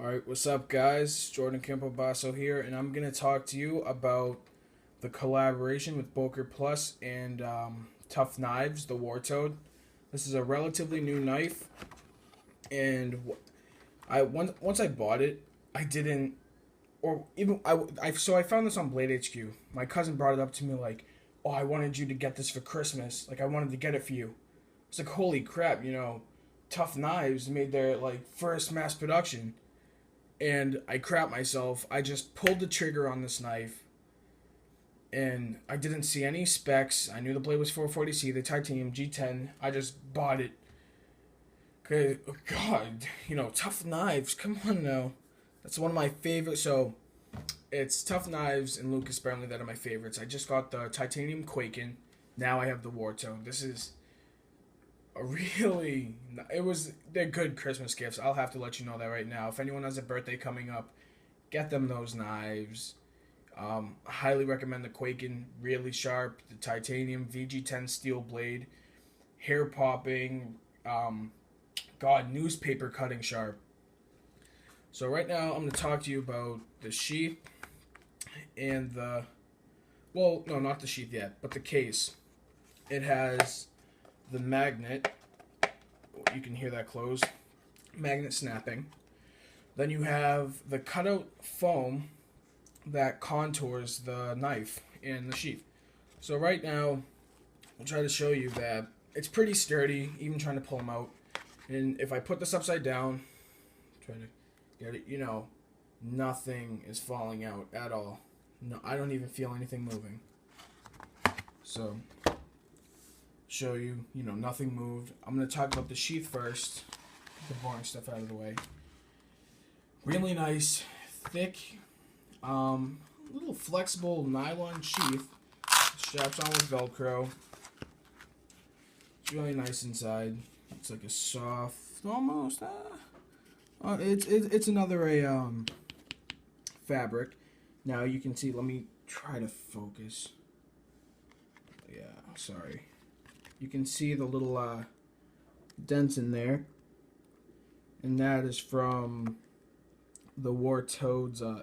Alright, what's up, guys? Jordan Campobasso here, and I'm going to talk to you about the collaboration with Böker Plus and Tough Knives, the War Toad. This is a relatively new knife, and once I bought it, I didn't, or even so I found this on Blade HQ. My cousin brought it up to me like, "Oh, I wanted you to get this for Christmas. Like, I wanted to get it for you." It's like, holy crap, Tough Knives made their first mass production. And I crap myself. I just pulled the trigger on this knife, and I didn't see any specs. I knew the blade was 440C, the titanium G10. I just bought it. Cause, oh God, Tough Knives. Come on now. That's one of my favorites. So, it's Tough Knives and Lucas Burnley that are my favorites. I just got the titanium Quaken. Now I have the War Toad. This is they're good Christmas gifts. I'll have to let you know that right now. If anyone has a birthday coming up, get them those knives. I highly recommend the Quaken, really sharp. The titanium VG10 steel blade, hair popping, newspaper cutting sharp. So right now I'm going to talk to you about the sheath and not the sheath yet, but the case. It has the magnet, you can hear that close, magnet snapping. Then you have the cutout foam that contours the knife and the sheath. So right now, I'll try to show you that it's pretty sturdy, even trying to pull them out. And if I put this upside down, try to get it, nothing is falling out at all. No, I don't even feel anything moving. So show you, nothing moved. I'm going to talk about the sheath first. Get the boring stuff out of the way. Really nice, thick, little flexible nylon sheath. Straps on with Velcro. It's really nice inside. It's like a soft, almost, it's another fabric. Now you can see, let me try to focus. Yeah, sorry. You can see the little dents in there, and that is from the War Toad's. I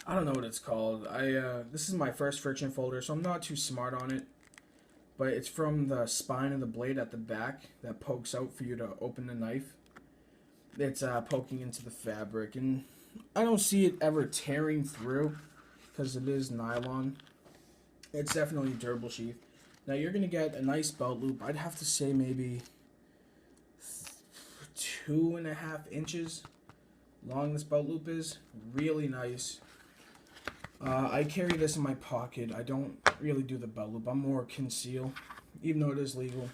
don't know what it's called. This is my first friction folder, so I'm not too smart on it. But it's from the spine of the blade at the back that pokes out for you to open the knife. It's poking into the fabric, and I don't see it ever tearing through because it is nylon. It's definitely a durable sheath. Now you're going to get a nice belt loop. I'd have to say maybe 2.5 inches long this belt loop is. Really nice. I carry this in my pocket. I don't really do the belt loop. I'm more conceal, even though it is legal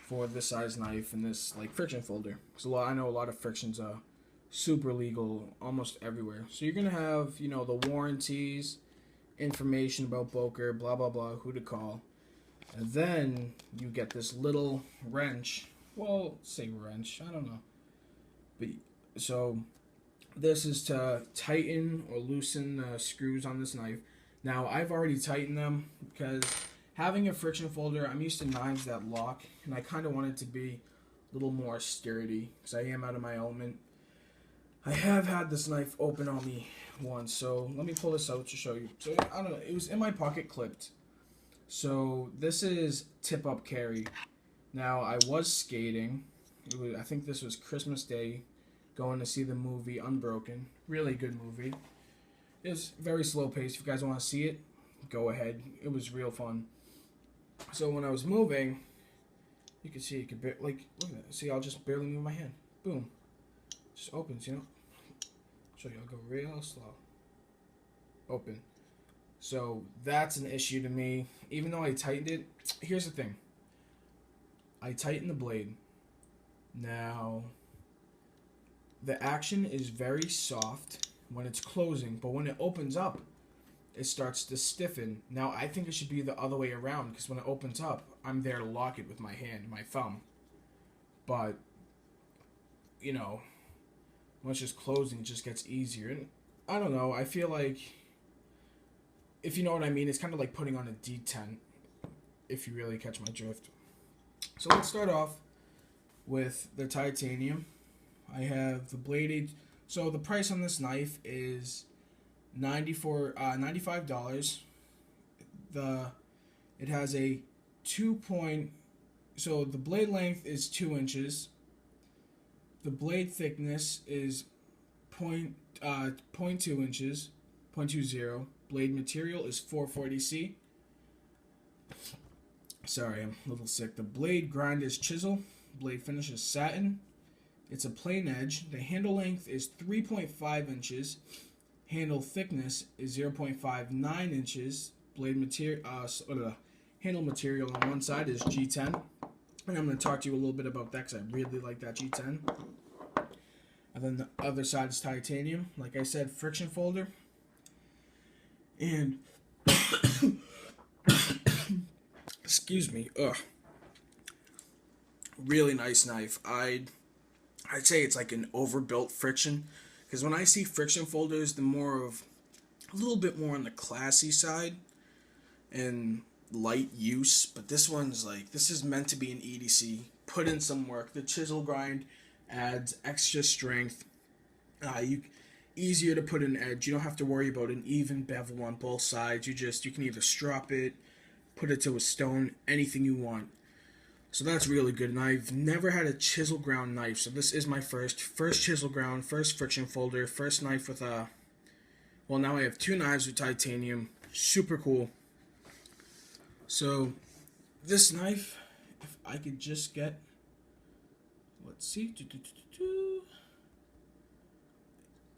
for this size knife and this friction folder. So I know a lot of frictions are super legal almost everywhere. So you're going to have, the warranties, information about Böker, blah blah blah, who to call, and then you get this little wrench. Well, say wrench, I don't know. But so this is to tighten or loosen the screws on this knife. Now I've already tightened them because having a friction folder, I'm used to knives that lock, and I kind of want it to be a little more sturdy because I am out of my element. I have had this knife open on me once, so let me pull this out to show you. So I don't know, it was in my pocket clipped. So this is tip up carry. Now I was skating. I think this was Christmas Day, going to see the movie Unbroken. Really good movie. It's very slow paced. If you guys want to see it, go ahead. It was real fun. So when I was moving, you can see look at that. See, I'll just barely move my hand. Boom. Just opens, show you, I'll go real slow. Open. So that's an issue to me. Even though I tightened it, here's the thing. I tightened the blade. Now, the action is very soft when it's closing, but when it opens up, it starts to stiffen. Now, I think it should be the other way around, because when it opens up, I'm there to lock it with my hand, my thumb. But, when it's just closing, it just gets easier. And I don't know, I feel like, if you know what I mean, it's kind of like putting on a detent, if you really catch my drift. So let's start off with the titanium. I have the blade. So the price on this knife is $95. It has a 2 point. So the blade length is 2 inches. The blade thickness is point 0.2 inches, 0.20. Blade material is 440C. Sorry, I'm a little sick. The blade grind is chisel. Blade finish is satin. It's a plain edge. The handle length is 3.5 inches. Handle thickness is 0.59 inches. Blade material, handle material on one side is G10. And I'm going to talk to you a little bit about that because I really like that G10. And then the other side is titanium. Like I said, friction folder. And excuse me. Ugh. Really nice knife. I'd say it's like an overbuilt friction, because when I see friction folders, they're a little bit more on the classy side and light use. But this one's like, this is meant to be an EDC. Put in some work. The chisel grind adds extra strength. Easier to put an edge. You don't have to worry about an even bevel on both sides. You can either strop it, put it to a stone, anything you want. So that's really good. And I've never had a chisel ground knife, so this is my first chisel ground, first friction folder, first knife with well, now I have 2 knives with titanium. Super cool. So this knife, if I could just get, let's see.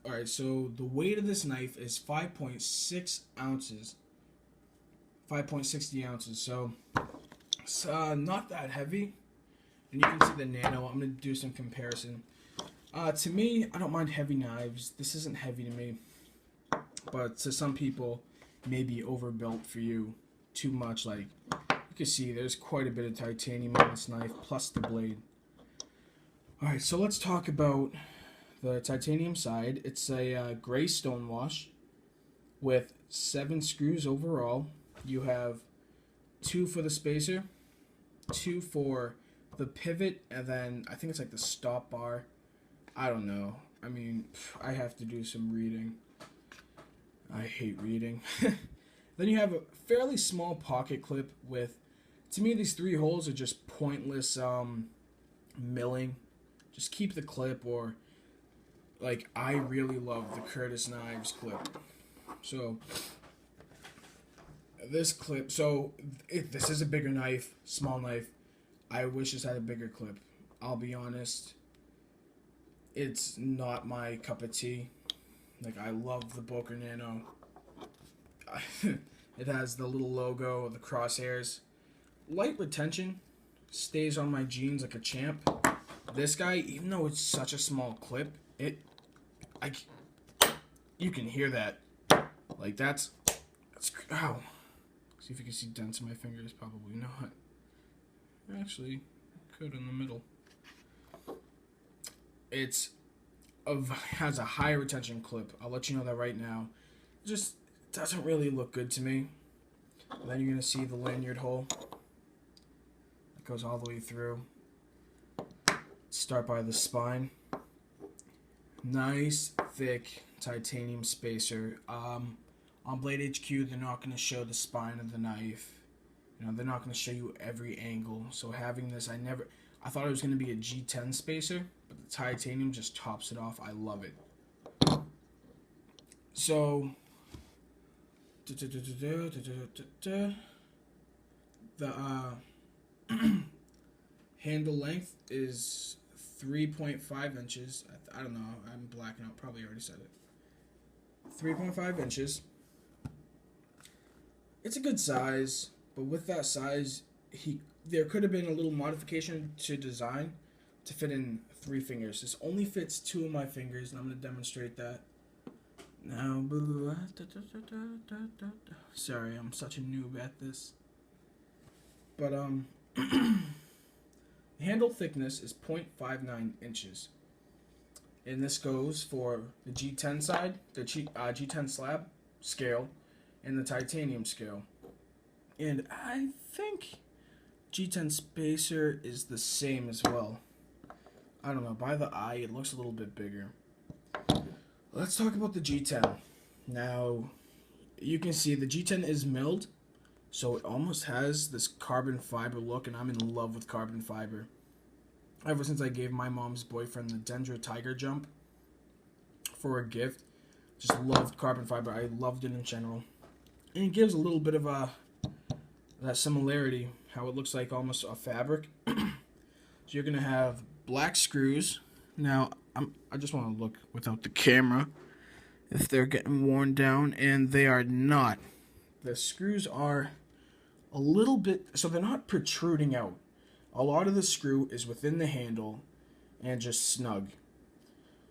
Alright, so the weight of this knife is 5.6 ounces. 5.60 ounces. So it's not that heavy. And you can see the nano. I'm going to do some comparison. To me, I don't mind heavy knives. This isn't heavy to me. But to some people, maybe overbuilt for you. Too much. Like, you can see there's quite a bit of titanium on this knife, plus the blade. Alright, so let's talk about the titanium side. It's a gray stonewash with 7 screws overall. You have 2 for the spacer, 2 for the pivot, and then I think it's like the stop bar. I don't know. I mean, I have to do some reading. I hate reading. Then you have a fairly small pocket clip with, to me, these 3 holes are just pointless milling. Just keep the clip, or like, I really love the Curtis Knives clip. So this clip, this is a bigger knife, small knife. I wish this had a bigger clip. I'll be honest, it's not my cup of tea. Like, I love the Böker Nano. It has the little logo, the crosshairs. Light retention, stays on my jeans like a champ. This guy, even though it's such a small clip, you can hear that. Like, that's ow. See if you can see dents in my fingers. Probably not. Actually, could in the middle. Has a high retention clip. I'll let you know that right now. It just doesn't really look good to me. And then you're gonna see the lanyard hole that goes all the way through. Start by the spine. Nice thick titanium spacer. On Blade HQ, they're not going to show the spine of the knife. You know, they're not going to show you every angle. So having this, I thought it was going to be a G10 spacer, but the titanium just tops it off. I love it. So the handle length is 3.5 inches. I don't know. I'm blacking out. Probably already said it. 3.5 inches. It's a good size, but with that size, there could have been a little modification to design to fit in 3 fingers. This only fits 2 of my fingers, and I'm going to demonstrate that. Now, sorry, I'm such a noob at this. But, handle thickness is 0.59 inches. And this goes for the G10 side, the G10 slab scale, and the titanium scale. And I think G10 spacer is the same as well. I don't know, by the eye, it looks a little bit bigger. Let's talk about the G10. Now, you can see the G10 is milled, so it almost has this carbon fiber look, and I'm in love with carbon fiber. Ever since I gave my mom's boyfriend the Dendra Tiger Jump for a gift, just loved carbon fiber. I loved it in general. And it gives a little bit of that similarity, how it looks like almost a fabric. So you're going to have black screws. Now, I just want to look without the camera if they're getting worn down, and they are not. The screws are a little bit, so they're not protruding out. A lot of the screw is within the handle and just snug.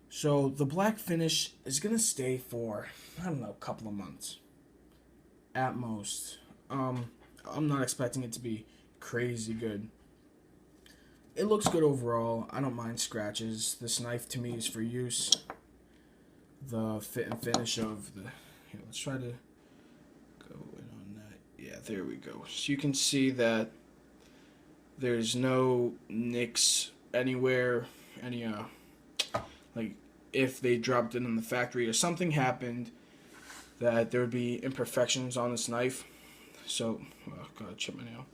So the black finish is going to stay for, I don't know, a couple of months at most. I'm not expecting it to be crazy good. It looks good overall. I don't mind scratches. This knife to me is for use. The fit and finish of the... Here, let's try to go in on that. Yeah, there we go. So you can see that there's no nicks anywhere. Any, like, if they dropped it in the factory or something happened, that there would be imperfections on this knife. So, oh, gotta chip my nail.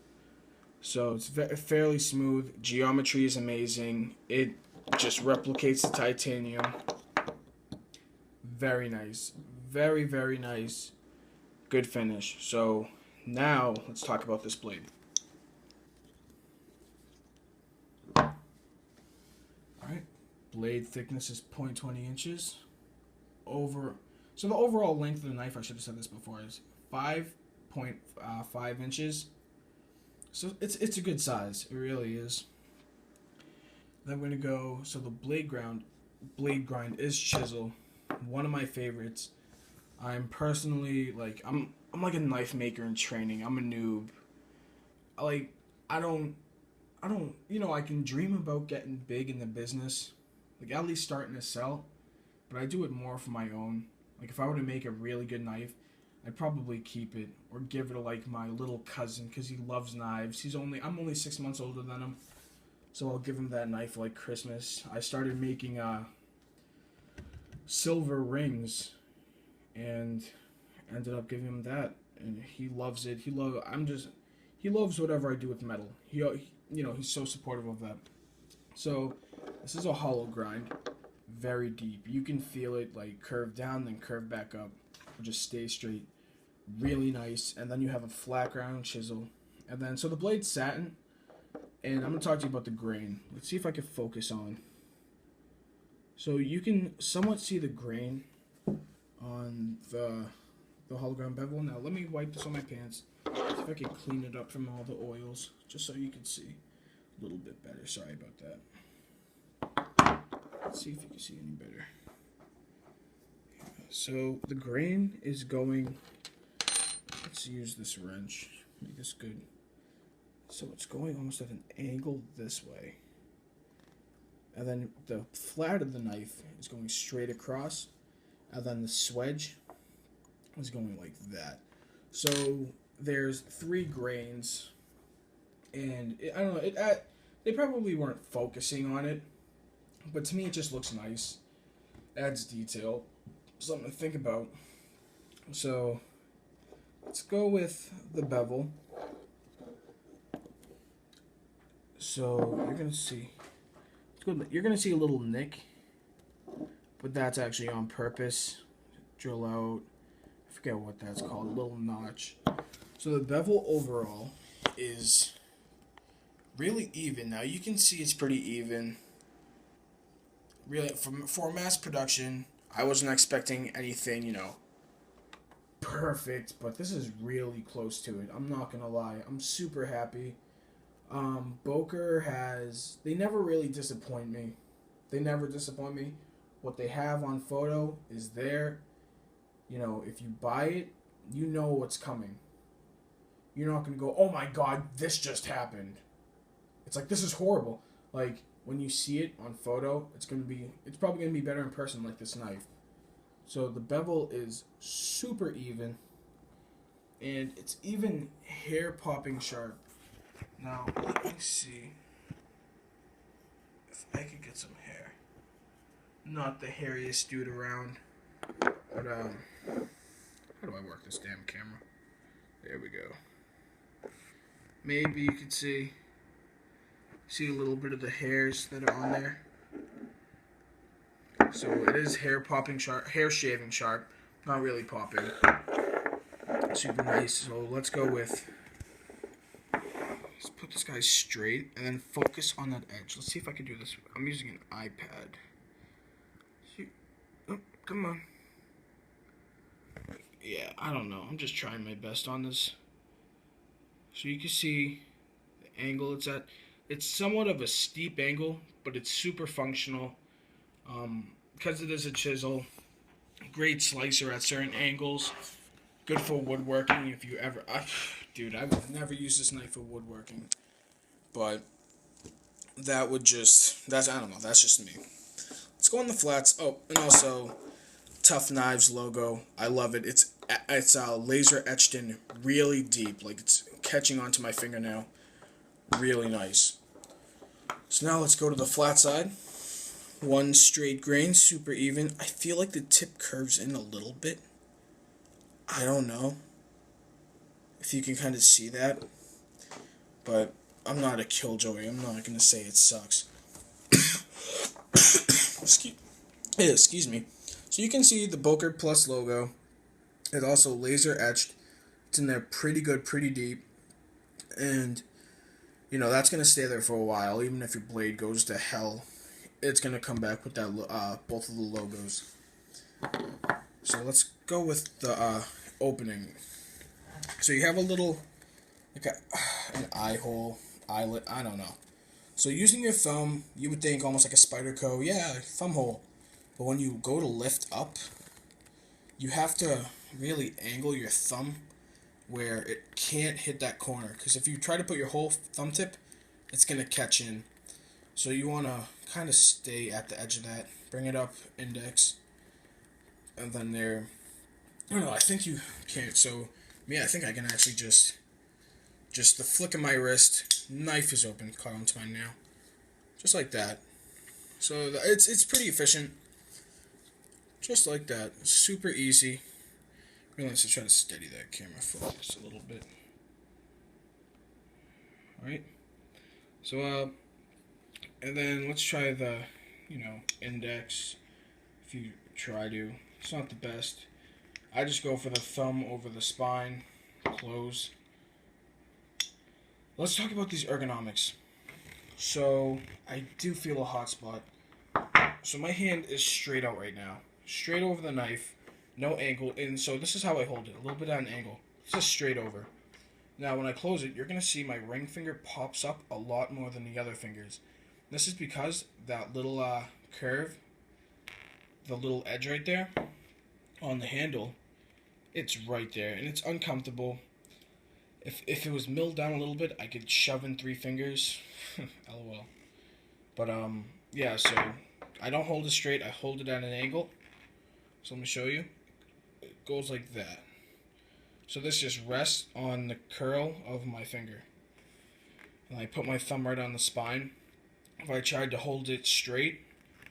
So it's fairly smooth. Geometry is amazing. It just replicates the titanium. Very nice. Very, very nice. Good finish. So now let's talk about this blade. Alright. Blade thickness is 0.20 inches. So the overall length of the knife, I should have said this before, is 5.5 inches. So it's a good size. It really is. Then I'm going to go, so the blade grind is chisel. One of my favorites. I'm personally, like, I'm like a knife maker in training. I'm a noob. I don't, I can dream about getting big in the business. Like, at least starting to sell. But I do it more for my own. Like, if I were to make a really good knife, I'd probably keep it or give it to, like, my little cousin because he loves knives. I'm only 6 months older than him, so I'll give him that knife for, like, Christmas. I started making silver rings and ended up giving him that, and he loves it. He loves whatever I do with metal. He's so supportive of that. So this is a hollow grind, very deep. You can feel it, like, curve down then curve back up. Just stay straight. Really nice. And then you have a flat ground chisel. And then, so the blade's satin. And I'm going to talk to you about the grain. Let's see if I can focus on. So you can somewhat see the grain on the hologram bevel. Now let me wipe this on my pants. See if I can clean it up from all the oils. Just so you can see a little bit better. Sorry about that. Let's see if you can see any better. So the grain is going, let's use this wrench, make this good. So it's going almost at an angle this way. And then the flat of the knife is going straight across. And then the swedge is going like that. So there's 3 grains. And I don't know, they probably weren't focusing on it. But to me it just looks nice. Adds detail. Something to think about. So let's go with the bevel. So you're gonna see, you're gonna see a little nick, but that's actually on purpose. Drill out, I forget what that's called, a little notch. So the bevel overall is really even. Now you can see it's pretty even. Really, for mass production, I wasn't expecting anything, perfect, but this is really close to it. I'm not gonna lie. I'm super happy. Böker they never really disappoint me. They never disappoint me. What they have on photo is there. If you buy it, you know what's coming. You're not gonna go, oh my god, this just happened. It's like, this is horrible. Like, when you see it on photo, it's probably gonna be better in person, like this knife. So the bevel is super even, and it's even hair popping sharp. Now let me see if I could get some hair. Not the hairiest dude around. But, how do I work this damn camera? There we go. Maybe you could see a little bit of the hairs that are on there. So it is hair popping sharp, hair shaving sharp, not really popping. Super nice. So let's go with, let's put this guy straight and then focus on that edge. Let's see if I can do this. I'm using an iPad. Oh, come on. Yeah, I don't know. I'm just trying my best on this. So you can see the angle it's at. It's somewhat of a steep angle, but it's super functional. Because it is a chisel, great slicer at certain angles. Good for woodworking if you ever... dude, I would never use this knife for woodworking. But that would just... I don't know, that's just me. Let's go on the flats. Oh, and also... Tough Knives logo. I love it. It's laser etched in really deep, like it's catching onto my fingernail. Really nice. So now let's go to the flat side. One straight grain, super even. I feel like the tip curves in a little bit. I don't know if you can kind of see that, but I'm not a killjoy. I'm not gonna say it sucks. Excuse me. So you can see the Böker Plus logo. It's also laser etched. It's in there pretty good, pretty deep. And, you know, that's going to stay there for a while. Even if your blade goes to hell, it's going to come back with that both of the logos. So let's go with the opening. So you have a little, like an eye hole, eyelet, I don't know. So using your thumb, you would think almost like a spider co. Yeah, thumb hole. But when you go to lift up, you have to really angle your thumb where it can't hit that corner. Because if you try to put your whole thumb tip, it's going to catch in. So you want to kind of stay at the edge of that. Bring it up, index, and then there. I don't know, I think you can't. So, I think I can actually just the flick of my wrist, knife is open, caught onto my nail. Just like that. So it's pretty efficient. Just like that. Super easy. Really, let's try to steady that camera focus a little bit. Alright. So, and then let's try the, index. If you try to. It's not the best. I just go for the thumb over the spine. Close. Let's talk about these ergonomics. So, I do feel a hot spot. So my hand is straight out right now. Straight over the knife, no angle, and so this is how I hold it, a little bit at an angle. It's just straight over. Now when I close it, you're going to see my ring finger pops up a lot more than the other fingers. This is because that little curve, the little edge right there on the handle, it's right there, and it's uncomfortable. If it was milled down a little bit, I could shove in 3 fingers. LOL. But, yeah, so I don't hold it straight, I hold it at an angle. So let me show you. It goes like that. So this just rests on the curl of my finger. And I put my thumb right on the spine. If I tried to hold it straight,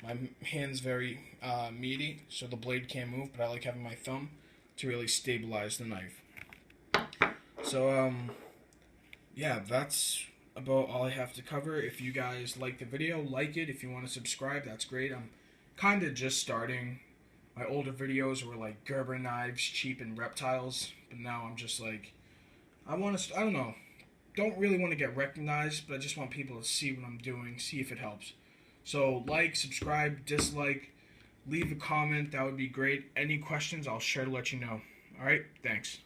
my hand's very meaty, so the blade can't move, but I like having my thumb to really stabilize the knife. So, yeah, that's about all I have to cover. If you guys like the video, like it. If you want to subscribe, that's great. I'm kind of just starting. My older videos were like Gerber knives, cheap, and reptiles. But now I'm just like, I don't know. Don't really want to get recognized, but I just want people to see what I'm doing, see if it helps. So like, subscribe, dislike, leave a comment. That would be great. Any questions, I'll sure to let you know. Alright, thanks.